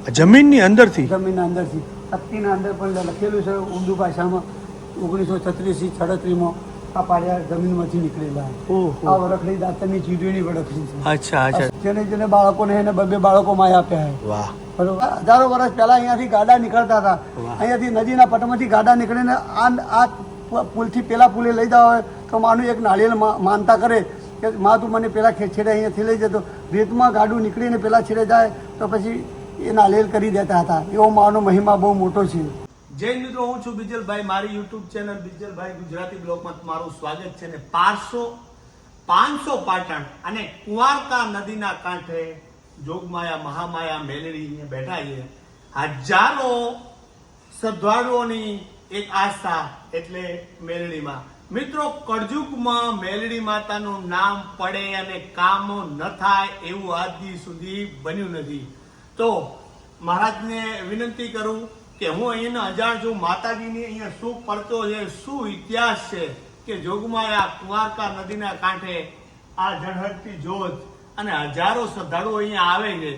જમીનની અંદરથી જમીનના અંદરથી તકતીના અંદર પણ લખેલું છે ઉર્દુ ભાષામાં 1936-37માં આ પાળિયા જમીનમાંથી નીકળેલા. આ વરખડી દાંતરની ચીડવીની વરખડી છે. અચ્છા અચ્છા. જેને બાળકોને એને 2 બાળકો માય આપ્યા છે. વાહ. બરોબર. હજારો વર્ષ પહેલા અહીંયાથી ગાડા નીકળતા હતા. અહીંયાથી નદીના પટમાંથી ગાડા નીકળીને આ પુલથી પેલા પુલે લઈ જવા હોય તો માનું એક નાળિયેર માનતા કરે કે માં તું મને પેલા છેડે અહીંયાથી લઈ જતો. રેતમાં ગાડું નીકળીને પેલા છેડે જાય તો પછી એ નાળિયેર કરી દેતા હતા. એવો માનો મહિમા બહુ મોટો છે. જય મિત્રો, હું છું બિજલભાઈ. મારી યુટ્યુબ ચેનલ બિજલભાઈ ગુજરાતી બ્લોગમાં તમારું સ્વાગત છે. ને 500 પાટણ અને કુંવારકા નદીના કાંઠે જોગમાયા મહામાયા મેલડી બેઠા છે. હજારો શ્રદ્ધાળુઓની એક આસ્થા એટલે મેલડીમાં. મિત્રો, કળજુગમાં મેલડી માતાનું નામ પડે અને કામ ન થાય એવું આજ દી સુધી બન્યું નથી. તો મહારાજને વિનંતી કરું કે હું અહીંયા અજાણ છું. માતાજીની અહીંયા શું પડતો છે, શું ઇતિહાસ છે કે જોગમાયા કુંવારકા નદીના કાંઠે આ ઝળહળતી જ્યોત અને હજારો શ્રદ્ધાળુઓ અહીંયા આવે છે.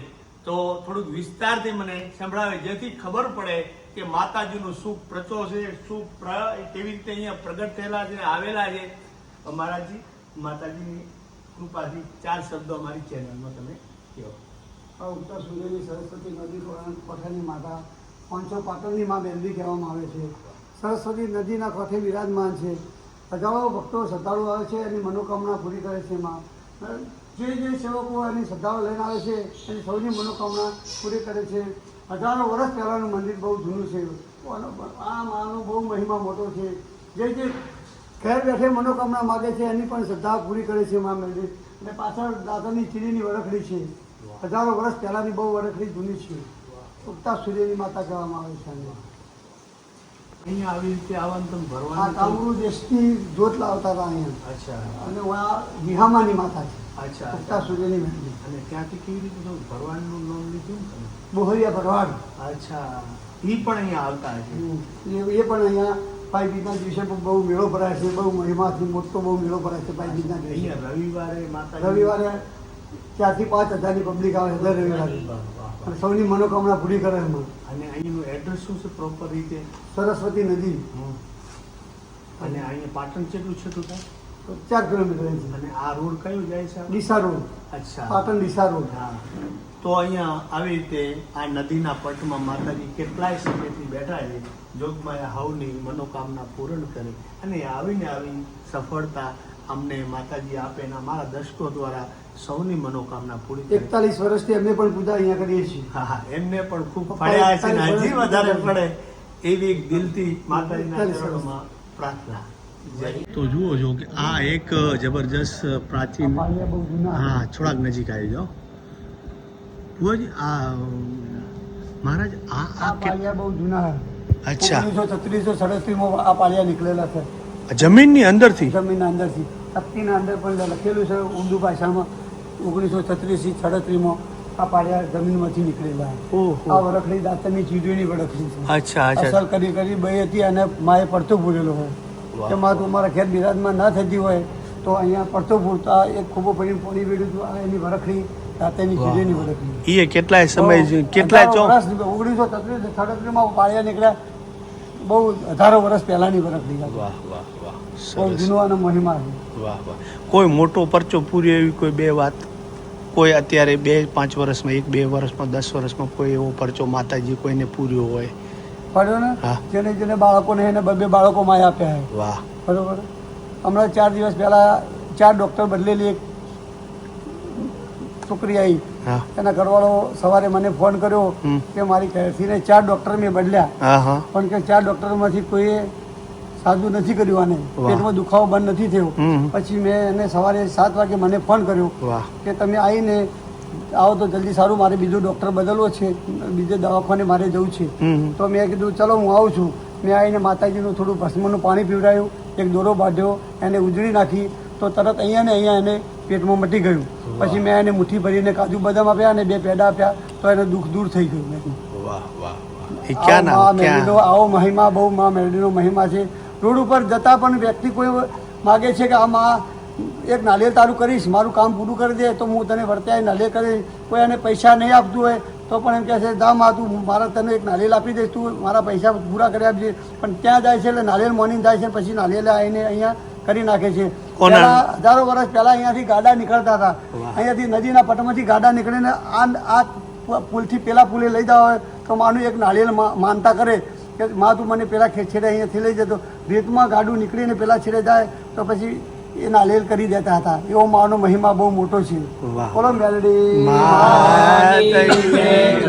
તો થોડુંક વિસ્તારથી મને સંભળાવે જેથી ખબર પડે કે માતાજીનું શું પ્રચો છે, શું કેવી રીતે અહીંયા પ્રગટ થયેલા છે, આવેલા છે. મહારાજજી, માતાજીની કૃપાથી 4 શબ્દો અમારી ચેનલમાં તમે કહો. ઉત્તર સૂર્યની સરસ્વતી નદી કોઠાની માતા 500 પાટણની માં મેલડી કહેવામાં આવે છે. સરસ્વતી નદીના કાંઠે વિરાજમાન છે. હજારો ભક્તો શ્રદ્ધાળુ આવે છે એની મનોકામના પૂરી કરે છે. માં જે સેવકો એની શ્રદ્ધાઓ લઈને આવે છે એની સૌની મનોકામના પૂરી કરે છે. હજારો વર્ષ પહેલાંનું મંદિર બહુ જૂનું છે. આ માનો બહુ મહિમા મોટો છે. જે ઘેર બેઠે મનોકામના માગે છે એની પણ શ્રદ્ધા પૂરી કરે છે માં મેલડી. અને પાછળ દાદાની ચીડીની વરખડી છે. હજારો વર્ષ પહેલાંની બહુ વરખડી જૂની છે. ઉગતા સૂર્યની માતા કહેવામાં આવે છે. અહીંયા આવી રીતે આવવાનું તમે ભરવાનું આ કામરૂ દેશની જ્યોત લાવતા હતા અહીંયા. અચ્છા. અને આ વિહામાની માતા છે. અચ્છા. ઉગતા સૂર્યની મેલડી. અને ત્યાંથી કેવી રીતે તમે ભરવાનું લોન લીધું ને તમે? બોહરિયા ભરવાડ. અચ્છા. એ પણ અહીંયા આવતા છે. એ પણ અહીંયા ભાઈ બીજના દિવસે બહુ મેળો ભરાય છે. બહુ મહિમાથી મોટો બહુ મેળો ભરાય છે ભાઈ બીજના દિવસે. અહીંયા રવિવારે માતા રવિવારે 4 થી 5 હજારની પબ્લિક આવે દર રવિવારે. અને સૌની મનોકામના પૂરી કરે એમાં. અને અહીંનું એડ્રેસ શું છે પ્રોપર રીતે? સરસ્વતી નદી. અને અહીંયા પાટણ કેટલું છે ટોટલ? 4 કિલોમીટર છે. અને આ રોડ કયો જાય છે? ડીસા રોડ. અચ્છા. પાટણ ડીસા રોડ. હા. તો અહીંયા આવી રીતે આ નદીના પટમાં માતાજી કેટલાય સમયથી બેઠા છે. જોગમાયા હવની મનોકામના પૂર્ણ કરી અને આવી સફળતા અમને માતાજી આપે ને અમારા દર્શકો દ્વારા સૌની મનોકામના પૂરી કરે. 41 વર્ષથી અમે પણ પૂજા અહીંયા કરીએ છીએ. હા હા, એમને પણ ખૂબ ફળ્યા છે ને હજી વધારે પડે એવી એક દિલથી માતાજીના ચરણોમાં પ્રાર્થના. તો જુઓ છો કે આ એક જબરજસ્ત પ્રાચીન, હા થોડાક નજીક આવી જાઓ ભુવાજી. આ મહારાજ આ પાળિયા બહુ જૂના. અચ્છા. 1936-37માં આ પાળિયા નીકળેલા છે. જમીનની અંદરથી? જમીનના અંદરથી તકતીના અંદર પણ લખેલું છે ઉર્દુ ભાષામાં 1936-37માં આ પાળિયા જમીનમાંથી નીકળેલા. આ વરખડી દાંતરની ચીડવીની વરખડી છે. અચ્છા અચ્છા. અસલ કરી બે હતી અને માએ પડતો પૂરેલો હોય કે માં તું મારા ખેત બિરાજમાં ના થતી હોય તો અહીંયા પડતો પૂરતા એક ખૂબો પડીને પોણી વેડ્યું એની વરખડી દાંતની ચીડવીની વરખડી. એ કેટલાય સમય કેટલાય 1936-37માં પાળિયા નીકળ્યા. બહુ હજારો વર્ષ પહેલાની વરખડી. વાહ વાહ વાહ. બહુ જૂનો અને મહિમા છે. વાહ વાહ. કોઈ મોટો પરચો પૂર્યો એવી કોઈ બે વાત? કોઈ અત્યારે 2-5 વર્ષમાં 1-2 વર્ષમાં 10 વર્ષમાં કોઈ એવો પરચો માતાજી કોઈને પૂર્યો હોય? પડ્યો ને. જેને બાળકોને એને 2 બાળકો માય આપ્યા છે. વાહ. બરોબર. હમણાં 4 દિવસ પહેલા 4 ડૉક્ટર બદલેલી એક છોકરી આવી. એના ઘરવાળો સવારે મને ફોન કર્યો કે મારી ઘરથીને 4 ડૉક્ટર મેં બદલ્યા પણ કે 4 ડૉક્ટરમાંથી કોઈએ સાદું નથી કર્યું. આને પેટમાં દુખાવો બંધ નથી થયો. પછી મેં એને સવારે 7 વાગે મને ફોન કર્યો કે તમે આવીને આવો તો જલ્દી સારું, મારે બીજો ડૉક્ટર બદલવો છે, બીજે દવાખાને મારે જવું છે. તો મેં કીધું ચલો હું આવું છું. મેં આવીને માતાજીનું થોડું ભસ્મનું પાણી પીવડાવ્યું, એક દોરો બાંધ્યો, એને ઉજળી નાખી તો તરત અહીંયા એને પેટમાં મટી ગયું. પછી મેં એને મુઠ્ઠી ભરીને કાજુ બદામ આપ્યા અને 2 પેડા આપ્યા તો એને દુઃખ દૂર થઈ ગયું. આવો મહિમા બહુ માં મેલડીનો મહિમા છે. રોડ ઉપર જતા પણ વ્યક્તિ કોઈ માગે છે કે આ માં એક નાળિયેર તારું કરીશ, મારું કામ પૂરું કરી દે તો હું તને વર્ત્યાય નાળિયેર કરીશ. કોઈ એને પૈસા નહીં આપતું હોય તો પણ એમ કહે છે જા માં તું મારા તને એક નારિયેલ આપી દઈશ, તું મારા પૈસા પૂરા કરી આપજે. પણ ત્યાં જાય છે એટલે નારિયેલ મોનીને જાય છે, પછી નારિયેલ આવીને અહીંયા કરી નાખે છે. કોના? પહેલા હજારો વર્ષ પહેલા અહીંયાથી ગાડા નીકળતા હતા. અહીંયાથી નદીના પટમાંથી ગાડા નીકળીને આ પુલથી પેલા પુલે લઈ જવા હોય તો માનું એક નાળિયેર માનતા કરે કે માં તું મને પેલા છેડે અહીંયાથી લઈ જતો. રેતમાં ગાડું નીકળીને પેલા છેડે જાય તો પછી એ નાળિયેર કરી દેતા હતા. એવો માનો મહિમા બહુ મોટો છે. વાહ. બોલો મેલડી.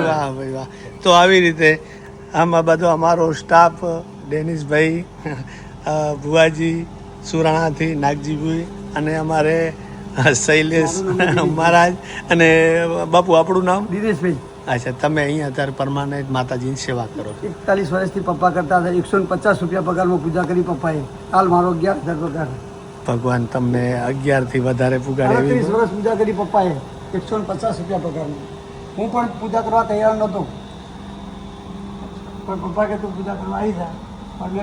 વાહ ભાઈ વાહ. તો આવી રીતે આમાં બધો અમારો સ્ટાફ ડેનિશભાઈ, ભુવાજી સુરાણાથી, નાગજીભાઈ અને અમારે શૈલેષ મહારાજ અને બાપુ આપણું નામ દિનેશભાઈ. અચ્છા, તમે અહીંયા અત્યારે પરમાનન્ટ માતાજીની સેવા કરો છો. 41 વર્ષથી પપ્પા કરતા હતા. 150 રૂપિયા પગારમાં પૂજા કરી પપ્પાએ. હાલ મારો 11,000 પગાર. ભગવાન તમને 11થી વધારે પુગાડે 38 એવી વર્ષ પૂજા કરી પપ્પાએ 150 રૂપિયા પગારમાં. હું પણ પૂજા કરવા તૈયાર નહોતો, પણ પપ્પા કે તું પૂજા કરવા આવી જા. પણ મેં